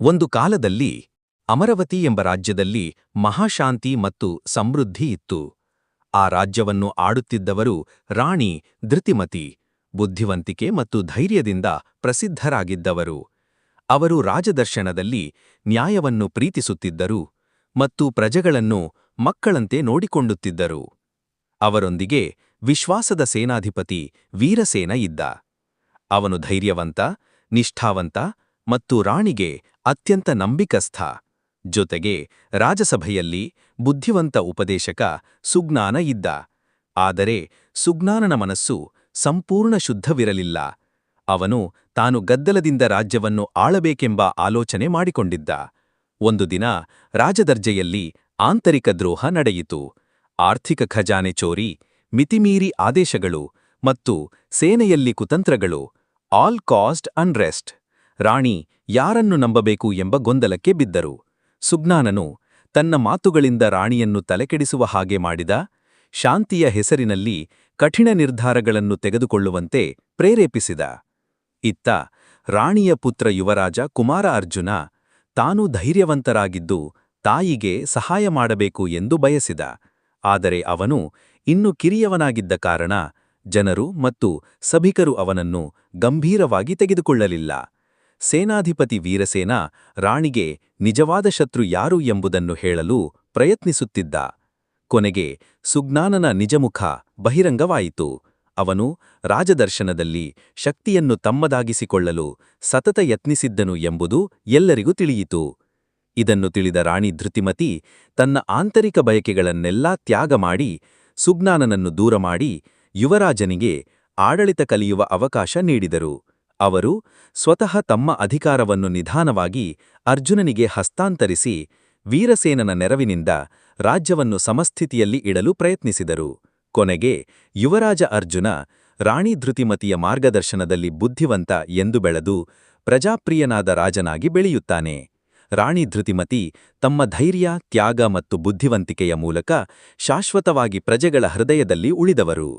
ಒಂದು ಕಾಲದಲ್ಲಿ ಅಮರವತಿ ಎಂಬ ರಾಜ್ಯದಲ್ಲಿ ಮಹಾಶಾಂತಿ ಮತ್ತು ಸಮೃದ್ಧಿ ಇತ್ತು. ಆ ರಾಜ್ಯವನ್ನು ಆಡುತ್ತಿದ್ದವರು ರಾಣಿ ಧೃತಿಮತಿ, ಬುದ್ಧಿವಂತಿಕೆ ಮತ್ತು ಧೈರ್ಯದಿಂದ ಪ್ರಸಿದ್ಧರಾಗಿದ್ದವರು. ಅವರು ರಾಜದರ್ಶನದಲ್ಲಿ ನ್ಯಾಯವನ್ನು ಪ್ರೀತಿಸುತ್ತಿದ್ದರು ಮತ್ತು ಪ್ರಜೆಗಳನ್ನು ಮಕ್ಕಳಂತೆ ನೋಡಿಕೊಳ್ಳುತ್ತಿದ್ದರು. ಅವರೊಂದಿಗೆ ವಿಶ್ವಾಸದ ಸೇನಾಧಿಪತಿ ವೀರಸೇನ ಇದ್ದ. ಅವನು ಧೈರ್ಯವಂತ, ನಿಷ್ಠಾವಂತ ಮತ್ತು ರಾಣಿಗೆ ಅತ್ಯಂತ ನಂಬಿಕಸ್ಥ. ಜೊತೆಗೆ ರಾಜಸಭೆಯಲ್ಲಿ ಬುದ್ಧಿವಂತ ಉಪದೇಶಕ ಸುಜ್ಞಾನ ಇದ್ದ. ಆದರೆ ಸುಜ್ಞಾನನ ಮನಸ್ಸು ಸಂಪೂರ್ಣ ಶುದ್ಧವಿರಲಿಲ್ಲ. ಅವನು ತಾನು ಗದ್ದಲದಿಂದ ರಾಜ್ಯವನ್ನು ಆಳಬೇಕೆಂಬ ಆಲೋಚನೆ ಮಾಡಿಕೊಂಡಿದ್ದ. ಒಂದು ದಿನ ರಾಜದರ್ಜೆಯಲ್ಲಿ ಆಂತರಿಕ ದ್ರೋಹ ನಡೆಯಿತು. ಆರ್ಥಿಕ ಖಜಾನೆ ಚೋರಿ, ಮಿತಿಮೀರಿ ಆದೇಶಗಳು ಮತ್ತು ಸೇನೆಯಲ್ಲಿ ಕುತಂತ್ರಗಳು. All caused unrest. ರಾಣಿ ಯಾರನ್ನು ನಂಬಬೇಕು ಎಂಬ ಗೊಂದಲಕ್ಕೆ ಬಿದ್ದರು. ಸುಜ್ಞಾನನು ತನ್ನ ಮಾತುಗಳಿಂದ ರಾಣಿಯನ್ನು ತಲೆಕೆಡಿಸುವ ಹಾಗೆ ಮಾಡಿದ. ಶಾಂತಿಯ ಹೆಸರಿನಲ್ಲಿ ಕಠಿಣ ನಿರ್ಧಾರಗಳನ್ನು ತೆಗೆದುಕೊಳ್ಳುವಂತೆ ಪ್ರೇರೇಪಿಸಿದ. ಇತ್ತ ರಾಣಿಯ ಪುತ್ರ ಯುವರಾಜ ಕುಮಾರ ಅರ್ಜುನ ತಾನೂ ಧೈರ್ಯವಂತರಾಗಿದ್ದು ತಾಯಿಗೆ ಸಹಾಯ ಮಾಡಬೇಕು ಎಂದು ಬಯಸಿದ. ಆದರೆ ಅವನು ಇನ್ನೂ ಕಿರಿಯವನಾಗಿದ್ದ ಕಾರಣ ಜನರು ಮತ್ತು ಸಭಿಕರು ಅವನನ್ನು ಗಂಭೀರವಾಗಿ ತೆಗೆದುಕೊಳ್ಳಲಿಲ್ಲ. ಸೇನಾಧಿಪತಿ ವೀರಸೇನ ರಾಣಿಗೆ ನಿಜವಾದ ಶತ್ರು ಯಾರು ಎಂಬುದನ್ನು ಹೇಳಲು ಪ್ರಯತ್ನಿಸುತ್ತಿದ್ದ. ಕೊನೆಗೆ ಸುಜ್ಞಾನನ ನಿಜಮುಖ ಬಹಿರಂಗವಾಯಿತು. ಅವನು ರಾಜದರ್ಶನದಲ್ಲಿ ಶಕ್ತಿಯನ್ನು ತಮ್ಮದಾಗಿಸಿಕೊಳ್ಳಲು ಸತತ ಯತ್ನಿಸಿದ್ದನು ಎಂಬುದು ಎಲ್ಲರಿಗೂ ತಿಳಿಯಿತು. ಇದನ್ನು ತಿಳಿದ ರಾಣಿ ಧೃತಿಮತಿ ತನ್ನ ಆಂತರಿಕ ಬಯಕೆಗಳನ್ನೆಲ್ಲಾ ತ್ಯಾಗ ಮಾಡಿ ಸುಜ್ಞಾನನನ್ನು ದೂರಮಾಡಿ ಯುವರಾಜನಿಗೆ ಆಡಳಿತ ಕಲಿಯುವ ಅವಕಾಶ ನೀಡಿದರು. ಅವರು ಸ್ವತಃ ತಮ್ಮ ಅಧಿಕಾರವನ್ನು ನಿಧಾನವಾಗಿ ಅರ್ಜುನನಿಗೆ ಹಸ್ತಾಂತರಿಸಿ ವೀರಸೇನನ ನೆರವಿನಿಂದ ರಾಜ್ಯವನ್ನು ಸಮಸ್ಥಿತಿಯಲ್ಲಿ ಇಡಲು ಪ್ರಯತ್ನಿಸಿದರು. ಕೊನೆಗೆ ಯುವರಾಜ ಅರ್ಜುನ ರಾಣಿ ಧೃತಿಮತಿಯ ಮಾರ್ಗದರ್ಶನದಲ್ಲಿ ಬುದ್ಧಿವಂತ ಎಂದು ಬೆಳೆದು ಪ್ರಜಾಪ್ರಿಯನಾದ ರಾಜನಾಗಿ ಬೆಳೆಯುತ್ತಾನೆ. ರಾಣಿ ಧೃತಿಮತಿ ತಮ್ಮ ಧೈರ್ಯ, ತ್ಯಾಗ ಮತ್ತು ಬುದ್ಧಿವಂತಿಕೆಯ ಮೂಲಕ ಶಾಶ್ವತವಾಗಿ ಪ್ರಜೆಗಳ ಹೃದಯದಲ್ಲಿ ಉಳಿದವರು.